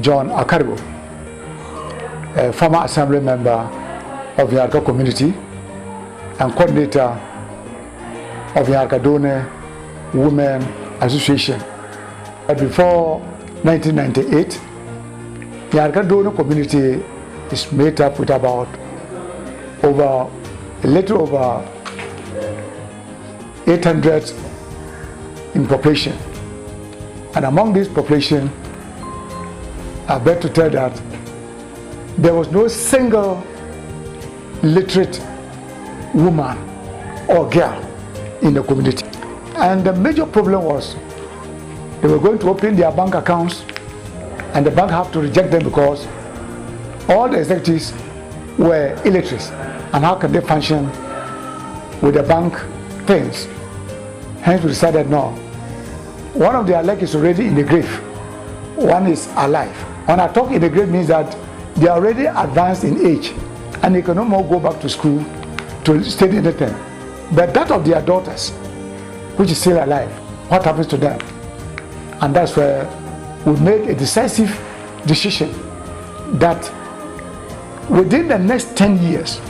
John Akaribo, a former assembly member of the Yarka community and coordinator of the Yarkadone Women Association. But before 1998, the Yarkadone community is made up with about a little over 800 in population. And among this population, I beg to tell that there was no single literate woman or girl in the community. And the major problem was they were going to open their bank accounts and the bank have to reject them because all the executives were illiterate. And how can they function with the bank things? Hence we decided no. One of their legs is already in the grave. One is alive. When I talk in the grave means that they are already advanced in age and they can no more go back to school to study anything. But that of their daughters, which is still alive, what happens to them? And that's where we made a decisive decision that within the next 10 years,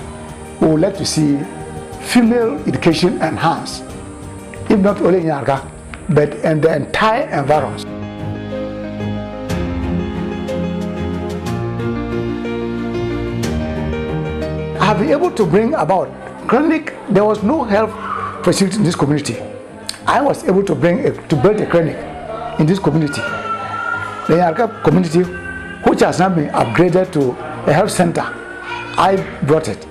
we would like to see female education enhanced, if not only in Yarka, but in the entire environment. I have been able to bring about clinic. There was no health facility in this community. I was able to build a clinic in this community. The Yarka community, which has now been upgraded to a health center, I brought it.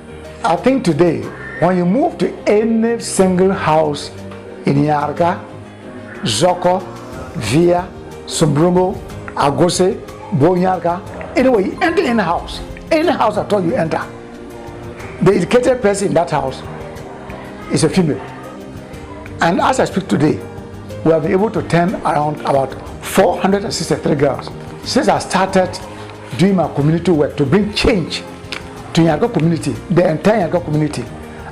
I think today, when you move to any single house in Yarka, Zoko, Via, Sombrongo, Agose, Bonyarka, anyway, you enter any house at all you enter, the educated person in that house is a female. And as I speak today, we have been able to turn around about 463 girls. Since I started doing my community work to bring change to Yarka community, the entire Yarka community,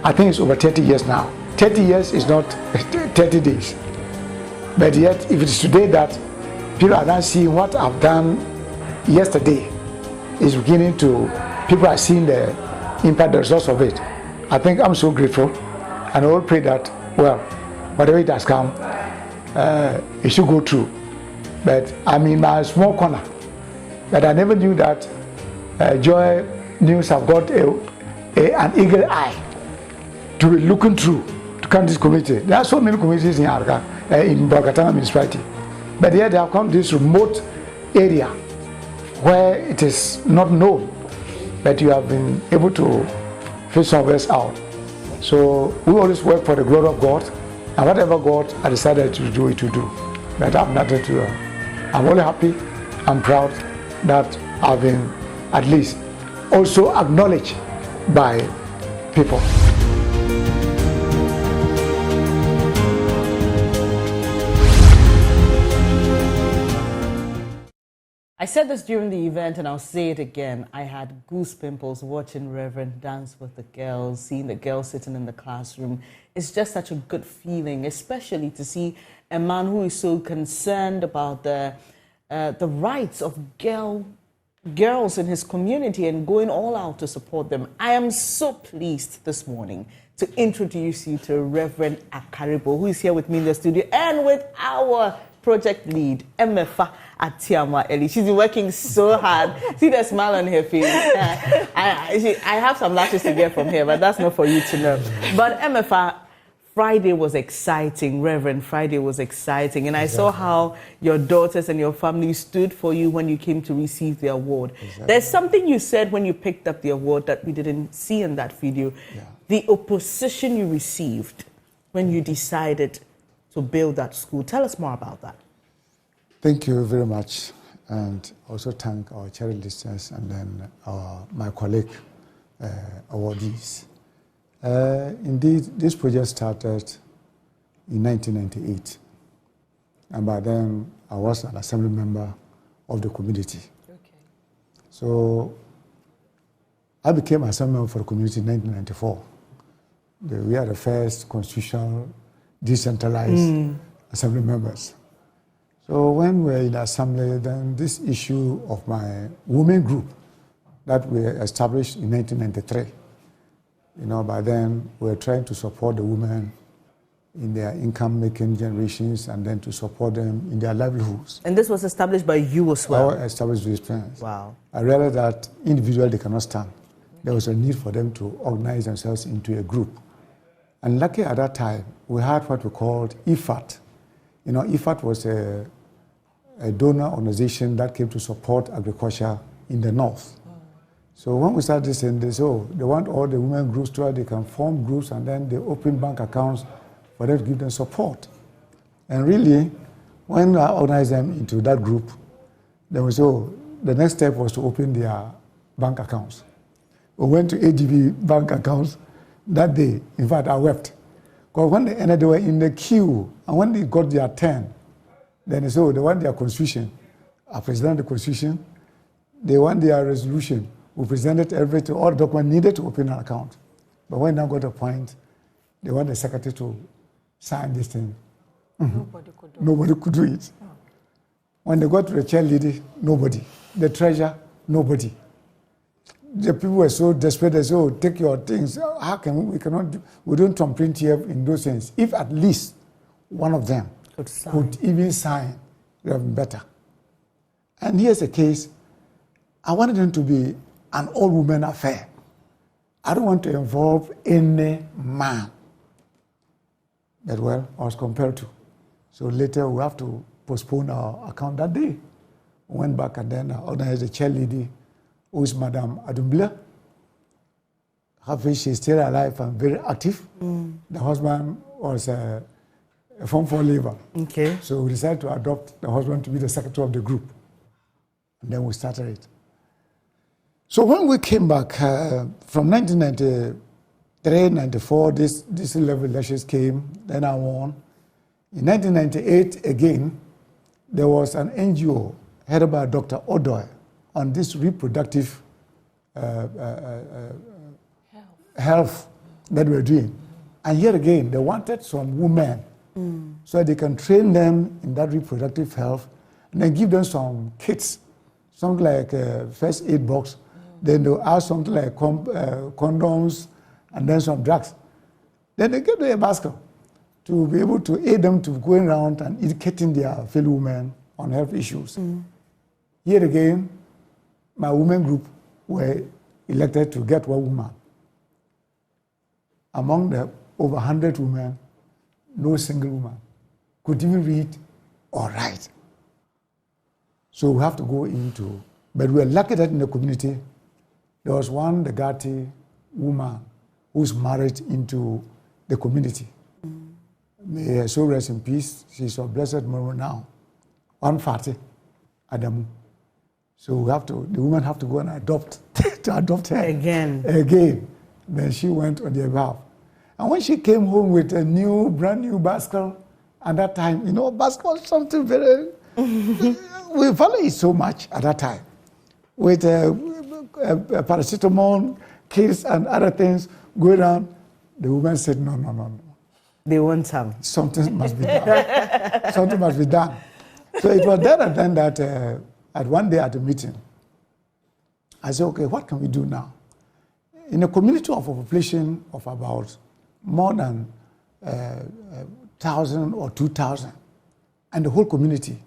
I think it's over 30 years now. 30 years is not 30 days. But yet, if it is today that people are not seeing what I've done yesterday, is beginning to, people are seeing the impact, the results of it. I think I'm so grateful, and I will pray that, well, whatever it has come, it should go through. But I'm in my small corner, but I never knew that JoyNews have got an eagle eye to be looking through to come to this community. There are so many communities in Yarka, in Bolgatanga municipality, but yet they have come to this remote area where it is not known, but you have been able to fish some of us out. So we always work for the glory of God, and whatever God has decided to do, it to do. But I have nothing to do. I'm only happy, I'm proud that I've been at least also acknowledged by people. I said this during the event and I'll say it again. I had goose pimples watching Reverend dance with the girls, seeing the girls sitting in the classroom. It's just such a good feeling, especially to see a man who is so concerned about the rights of girls in his community and going all out to support them. I am so pleased this morning to introduce you to Reverend Akaribo, who is here with me in the studio, and with our project lead, Emefa Atiama Eli. She's been working so hard. See the smile on her face. I have some lashes to get from here, but that's not for you to know. But Emefa, Friday was exciting, Reverend. Friday was exciting. And I saw how your daughters and your family stood for you when you came to receive the award. Exactly. There's something you said when you picked up the award that we didn't see in that video. Yeah. The opposition you received when you decided to build that school. Tell us more about that. Thank you very much. And also thank our charity listeners and then my colleague awardees. Indeed, this project started in 1998. And by then, I was an assembly member of the community. Okay. So I became an assembly member for the community in 1994. We are the first constitutional decentralized assembly members. So when we were in the assembly, then this issue of my women group that we established in 1993, by then we were trying to support the women in their income-making generations and then to support them in their livelihoods. And this was established by you as well? I established these plans. Wow. I realized that individually they cannot stand. There was a need for them to organize themselves into a group. And lucky at that time, we had what we called IFAT. IFAT was a donor organization that came to support agriculture in the north. So when we started this, they said, they want all the women groups to where they can form groups and then they open bank accounts for them to give them support. And really, when I organized them into that group, they were the next step was to open their bank accounts. We went to AGB bank accounts that day. In fact, I wept. Because when they ended, they were in the queue. And when they got their turn, then they said, they want their constitution. I presented the constitution. They want their resolution. We presented everything, all the documents needed to open an account. But when they got to a point, they want the secretary to sign this thing. Nobody could do it. When they got to the chair lady, nobody. The treasurer, nobody. The people were so desperate, they said, take your things. How can we cannot do, we don't complain here in those things. If at least one of them could even sign, it would have been better. And here's a case. I wanted them to be an all-women affair. I don't want to involve any man. But well, I was compelled to. So later we have to postpone our account that day. We went back and then I organized a chair lady who is Madame Adumbla. She's still alive and very active. The husband was a Form 4 labor. Okay. So we decided to adopt the husband to be the secretary of the group. And then we started it. So when we came back from 1993, 94, this level elections came, then I won. In 1998, again, there was an NGO headed by Dr. Odoy on this reproductive health that we're doing. And here again, they wanted some women so they can train them in that reproductive health and then give them some kits, something like a first aid box. Then they'll add something like condoms and then some drugs. Then they give them a basket to be able to aid them to going around and educating their fellow women on health issues. Here again, my women group were elected to get one woman. Among the over 100 women, no single woman could even read or write. So we have to go into, but we're lucky that in the community, there was one Degati woman who's married into the community. May her soul rest in peace. She's of blessed memory now. One Fati Adamu. So the women have to go and adopt, to adopt her. Again. Then she went on their behalf. And when she came home with a brand new bicycle, at that time, bicycle was something very, we value it so much at that time. With paracetamol, kits and other things going on, the woman said, no. They want some. Something must be done. Something must be done. So it was then and then that at one day at a meeting, I said, okay, what can we do now? In a community of a population of about more than 1,000 or 2,000, and the whole community,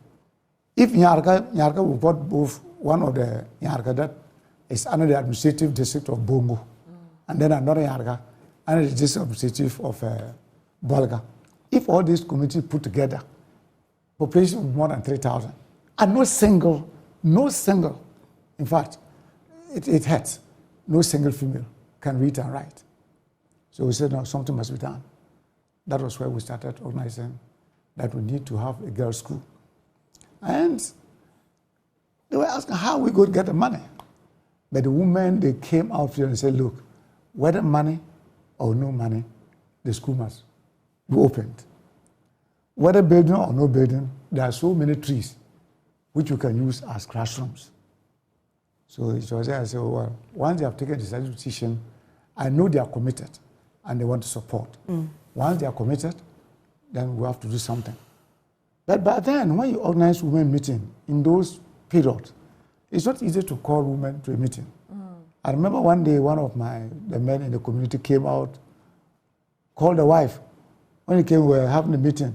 if Nyarka will put both one of the Nyarka that is under the administrative district of Bongo, and then another Nyarka under the district administrative of Bolga. If all these communities put together, population of more than 3,000, and no single, in fact, it hurts, no single female can read and write. So we said, no, something must be done. That was where we started organizing that we need to have a girls' school. And they were asking how we could get the money. But the women, they came out here and said, look, whether money or no money, the school must be opened. Whether building or no building, there are so many trees which you can use as classrooms. So it was there, I said, well, once they have taken this decision, I know they are committed and they want to support. Once they are committed, then we have to do something. But by then, when you organize women meeting in those periods, it's not easy to call women to a meeting. I remember one day, one of the men in the community came out, called the wife. When he came, we were having a meeting.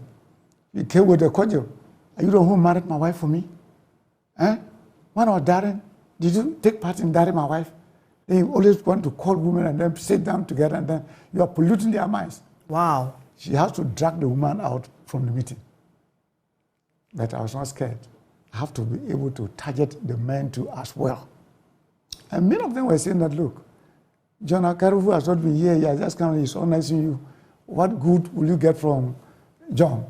He came with a cordial. Are you the one who married my wife for me? Eh? When I was daring, did you take part in daring my wife? They always want to call women and then sit down together, and then you are polluting their minds. Wow. She has to drag the woman out from the meeting. But I was not scared. I have to be able to target the men too as well. And many of them were saying that, look, John Akaribo has not been here, he has just come, he's organizing you. What good will you get from John?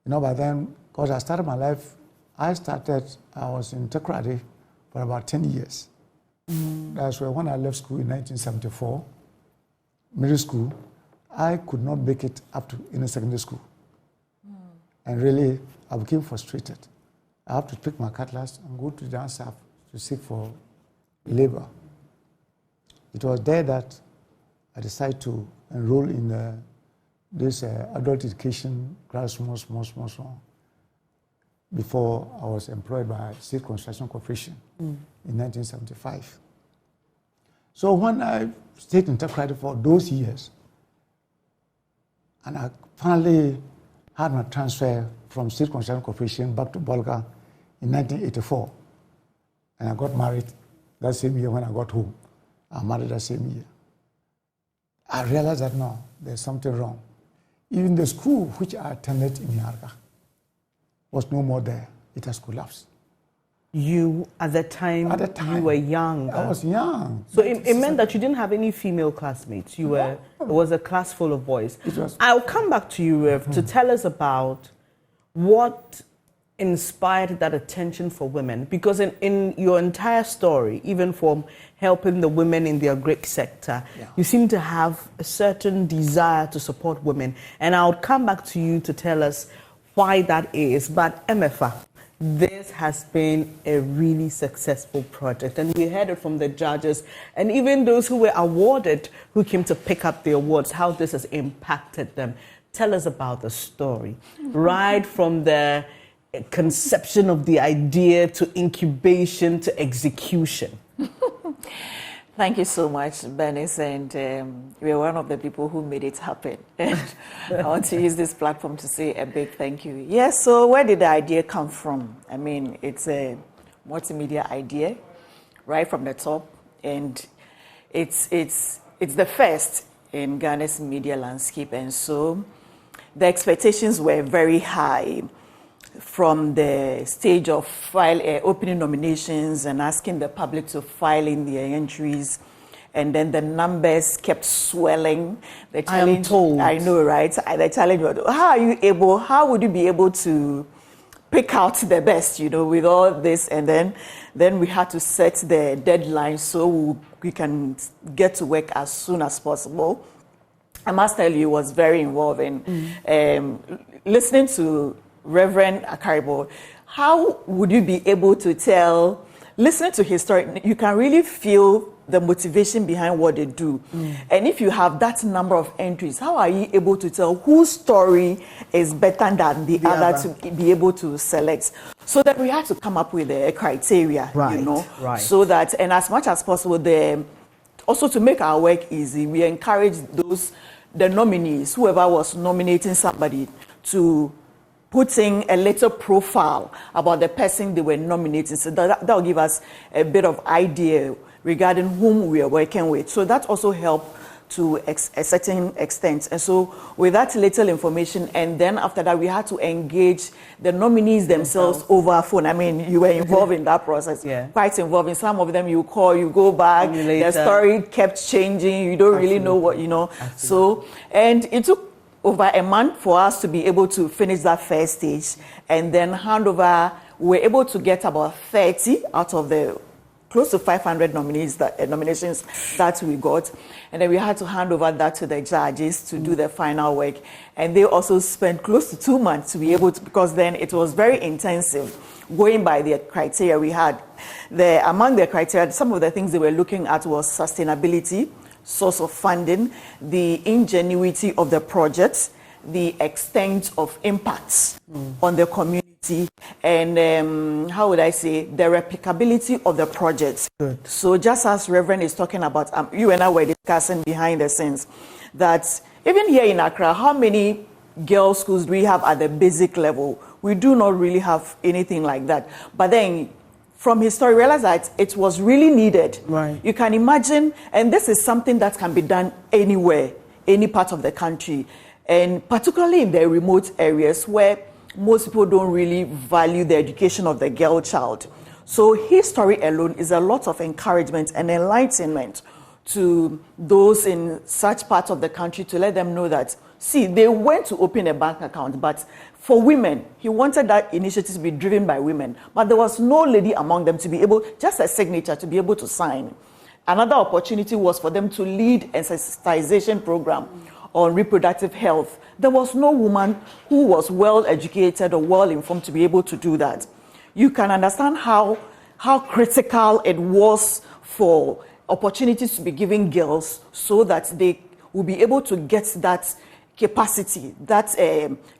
You know, by then, because I started my life, I was in Takoradi for about 10 years. That's where when I left school in 1974, middle school, I could not make it up to in a secondary school. And really, I became frustrated. I have to pick my cutlass and go to down south to seek for labor. It was there that I decided to enroll in this adult education classroom before I was employed by State Construction Corporation in 1975. So when I stayed in Takoradi for those years, and I finally had my transfer from State Construction Corporation back to Bolga in 1984, and I got married that same year when I got home. I married that same year. I realized that no, there's something wrong. Even the school which I attended in Yarga was no more there. It has collapsed. You, at that time, you were young. I was young. So it meant that you didn't have any female classmates. You were, it was a class full of boys. I'll come back to you, Rev, to tell us about what inspired that attention for women. Because in your entire story, even from helping the women in the agric sector, you seem to have a certain desire to support women. And I'll come back to you to tell us why that is. But MFA, this has been a really successful project, and we heard it from the judges and even those who were awarded, who came to pick up the awards, how this has impacted them. Tell us about the story, right from the conception of the idea to incubation to execution. Thank you so much, Bernice, and you're one of the people who made it happen. And I want to use this platform to say a big thank you. Yes, so where did the idea come from? I mean, it's a multimedia idea, right from the top, and it's the first in Ghana's media landscape, and so the expectations were very high from the stage of opening nominations and asking the public to file in their entries, and then the numbers kept swelling. The challenge, I am told. I know, right? The challenge was, how would you be able to pick out the best, with all this? And then we had to set the deadline so we can get to work as soon as possible. I must tell you, it was very involving. Listening to Reverend Akaribo, how would you be able to tell, listening to his story, you can really feel the motivation behind what they do. And if you have that number of entries, how are you able to tell whose story is better than the other to be able to select? So that we had to come up with a criteria, right. So that, and as much as possible, also to make our work easy, we encourage the nominees, whoever was nominating somebody, to putting a little profile about the person they were nominating. So that will give us a bit of idea regarding whom we are working with. So that also helped to a certain extent. And so with that little information, and then after that, we had to engage the nominees themselves over phone. I mean, you were involved in that process, quite involved. Some of them you call, you go back, the story kept changing, you don't really know what, So, and it took over a month for us to be able to finish that first stage, and then hand over. We were able to get about 30 out of the close to 500 nominations that we got, and then we had to hand over that to the judges to do the final work, and they also spent close to 2 months to be able to, because then it was very intensive going by the criteria we had. Among the criteria, some of the things they were looking at was sustainability, source of funding, the ingenuity of the project, the extent of impacts on the community and how would I say, the replicability of the projects. Good. So just as Reverend is talking about, you and I were discussing behind the scenes, that even here in Accra, how many girls' schools do we have at the basic level? We do not really have anything like that. But then from his story, realize that it was really needed. Right. You can imagine, and this is something that can be done anywhere, any part of the country, and particularly in the remote areas where most people don't really value the education of the girl child. So his story alone is a lot of encouragement and enlightenment to those in such parts of the country, to let them know that, see, they went to open a bank account, but for women, he wanted that initiative to be driven by women, but there was no lady among them to be able, just a signature to be able to sign. Another opportunity was for them to lead a sensitization program on reproductive health. There was no woman who was well educated or well informed to be able to do that. You can understand how critical it was for opportunities to be given girls so that they will be able to get that capacity, that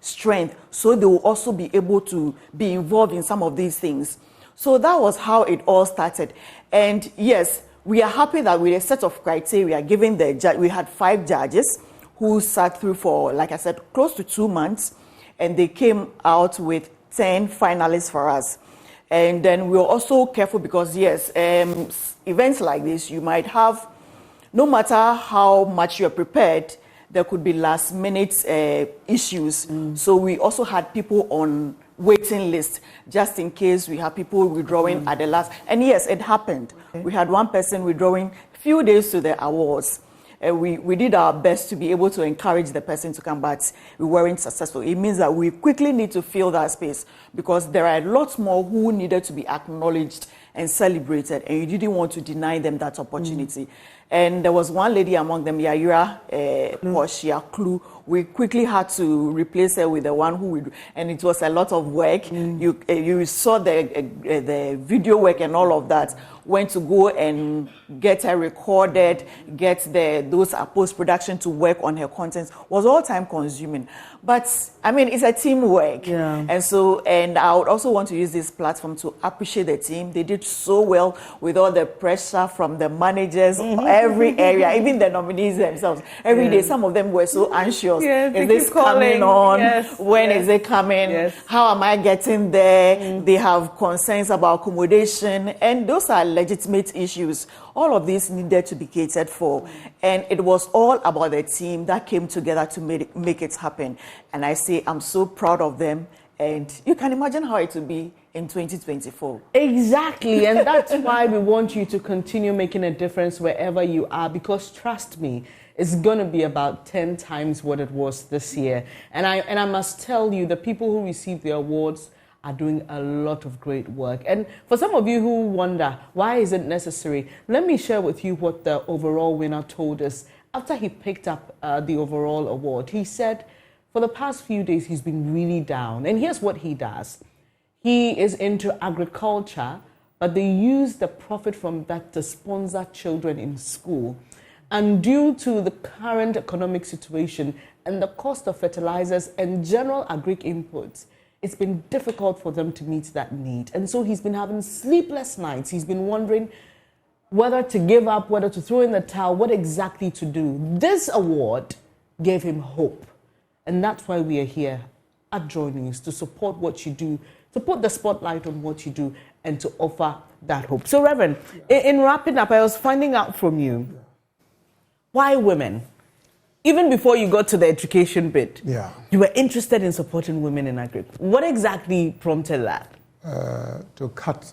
strength, so they will also be able to be involved in some of these things. So that was how it all started. And yes, we are happy that with a set of criteria given the judge, we had 5 judges who sat through for, like I said, close to 2 months, and they came out with 10 finalists for us. And then we were also careful because, yes, events like this, you might have, no matter how much you're prepared, there could be last-minute issues. So we also had people on waiting list, just in case we have people withdrawing at the last. And yes, it happened. Okay. We had one person withdrawing a few days to the awards. We did our best to be able to encourage the person to come, but we weren't successful. It means that we quickly need to fill that space because there are lots more who needed to be acknowledged and celebrated, and you didn't want to deny them that opportunity. And there was one lady among them, Yaira Portia Klu. We quickly had to replace her with the one who would, and it was a lot of work. You saw the video work and all of that. Went to go and get her recorded, get those post-production to work on her content, was all time consuming. But I mean, it's a teamwork. Yeah. And I would also want to use this platform to appreciate the team. They did so well with all the pressure from the managers, every area, even the nominees themselves. Every day, some of them were so anxious. Yes, is this coming on? Yes. When is it coming? Yes. How am I getting there? They have concerns about accommodation, and those are legitimate issues. All of these needed to be catered for, and it was all about the team that came together to make it happen. And I say I'm so proud of them, and you can imagine how it will be in 2024. Exactly, and that's why we want you to continue making a difference wherever you are, because trust me, it's going to be about 10 times what it was this year. And I must tell you, the people who receive the awards are doing a lot of great work. And for some of you who wonder, why is it necessary? Let me share with you what the overall winner told us after he picked up the overall award. He said, for the past few days, he's been really down. And here's what he does. He is into agriculture, but they use the profit from that to sponsor children in school. And due to the current economic situation and the cost of fertilizers and general agri inputs, it's been difficult for them to meet that need. And so he's been having sleepless nights. He's been wondering whether to give up, whether to throw in the towel, what exactly to do. This award gave him hope. And that's why we are here at JoyNews, to support what you do, to put the spotlight on what you do, and to offer that hope. So, Reverend, in wrapping up, I was finding out from you, why women? Even before you got to the education bit, you were interested in supporting women in agriculture. What exactly prompted that? To cut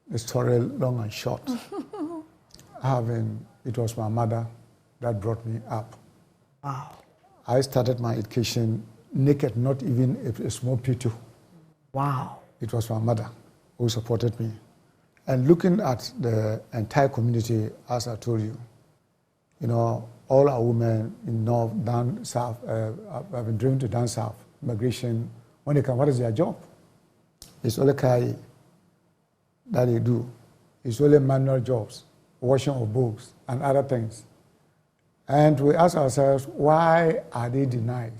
the story long and short, it was my mother that brought me up. Wow. I started my education naked, not even a small P2. Wow. It was my mother who supported me. And looking at the entire community, as I told you, all our women in North, down South, have been driven to down South, migration. When they come, what is their job? It's only carry that they do. It's only manual jobs, washing of books, and other things. And we ask ourselves, why are they denied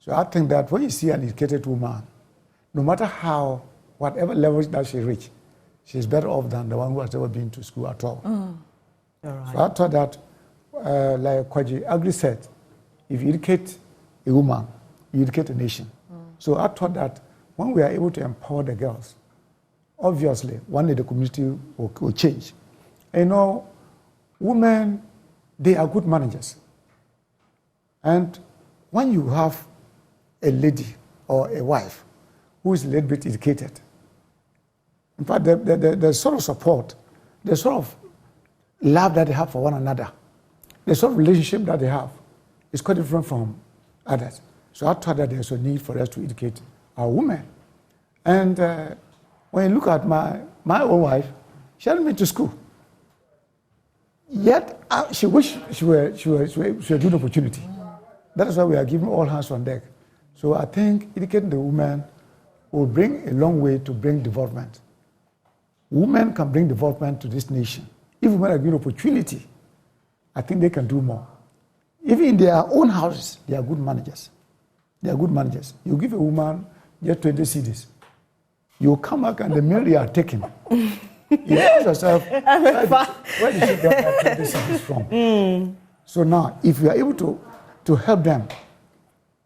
So I think that when you see an educated woman, no matter whatever level that she reach, she's better off than the one who has never been to school at all. All right. So I thought that, like Kwaji Agri said, if you educate a woman, you educate a nation. So I thought that when we are able to empower the girls, obviously, one day the community will change. You know, women, they are good managers. And when you have a lady or a wife who is a little bit educated, in fact, the sort of support, the sort of love that they have for one another, the sort of relationship that they have is quite different from others. So I thought that there's a need for us to educate our women. And when you look at my own wife, she hadn't been to school. Yet she wished she were given opportunity. That is why we are giving all hands on deck. So I think educating the women will bring a long way to bring development. Women can bring development to this nation. If women are given opportunity, I think they can do more. Even in their own houses, they are good managers. They are good managers. You give a woman just 20 cedis, you come back and the meal they are taking. You ask yourself, where did she get that 20 cedis from? So now, if you are able to help them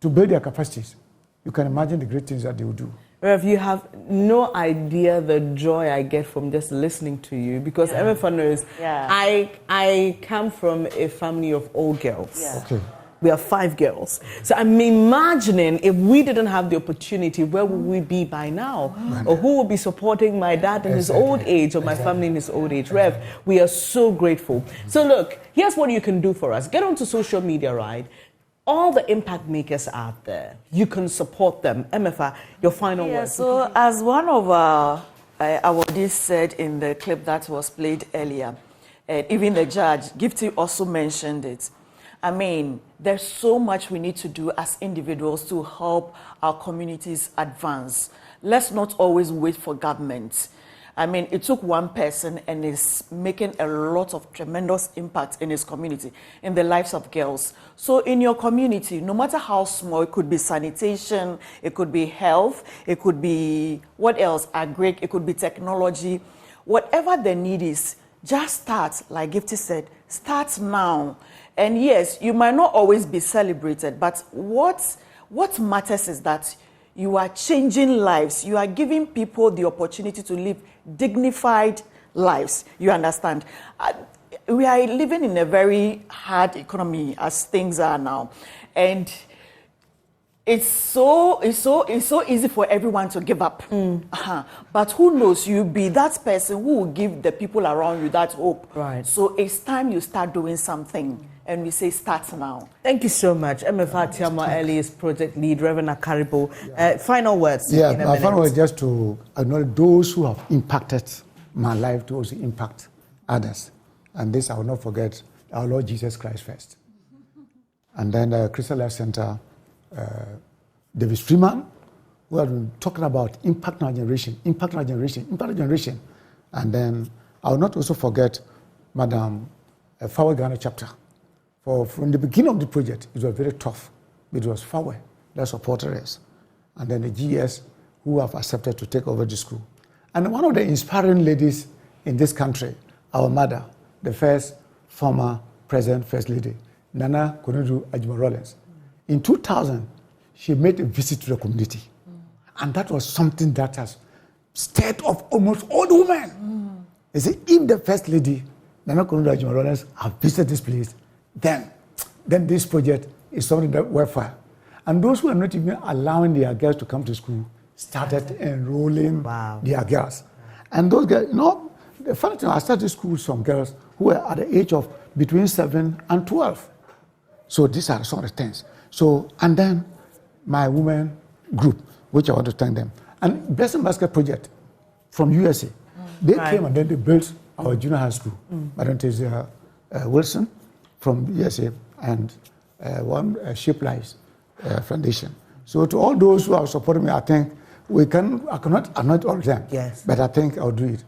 to build their capacities, you can imagine the great things that they will do. Rev, you have no idea the joy I get from just listening to you, because MFA knows I come from a family of all girls. Yeah. Okay. We are 5 girls. So I'm imagining if we didn't have the opportunity, where would we be by now? Or who would be supporting my dad in his old age or my family in his old age? Rev, we are so grateful. So look, here's what you can do for us. Get onto social media, right? All the impact makers out there, you can support them. MFA, your final words. So as one of our awardees said in the clip that was played earlier, and even the judge, Gifty, also mentioned it. I mean, there's so much we need to do as individuals to help our communities advance. Let's not always wait for government. I mean, it took one person and is making a lot of tremendous impact in his community, in the lives of girls. So in your community, no matter how small, it could be sanitation, it could be health, it could be, what else, agri, it could be technology. Whatever the need is, just start, like Gifty said, start now. And yes, you might not always be celebrated, but what matters is that you are changing lives. You are giving people the opportunity to live dignified lives. You understand? We are living in a very hard economy as things are now. And it's so easy for everyone to give up. But who knows, you'll be that person who will give the people around you that hope. Right. So it's time you start doing something. And we say start now. Thank you so much. MFA Tiama Eli's project lead, Reverend Akaribo. Final words. Yeah, my final word is just to acknowledge those who have impacted my life to also impact others. And this I will not forget our Lord Jesus Christ first. And then the Crystal Life Center, David Freeman, who have been talking about impact our generation, impact our generation, impact our generation. And then I will not also forget Madam Fawe Ghana chapter. From the beginning of the project, it was very tough. It was Fawe that supported us. And then the GS who have accepted to take over the school. And one of the inspiring ladies in this country, our mother, the first former president, first lady, Nana Konadu Ajima-Rawlings. In 2000, she made a visit to the community. And that was something that has stirred up almost all the women. They say, if the first lady, Nana Konadu Ajima-Rawlings, have visited this place, then this project is something that worthwhile. And those who are not even allowing their girls to come to school started enrolling their girls. And those girls, the funny thing, I started school with some girls who were at the age of between 7 and 12. So these are some of the things. So, and then my women group, which I want to thank them. And Blessing Basket Project from USA. They came and then they built our junior high school. Madam Tezia Wilson from USA and one Shape Lives Foundation. So to all those who are supporting me, I think I cannot anoint all of them. Yes. But I think I'll do it.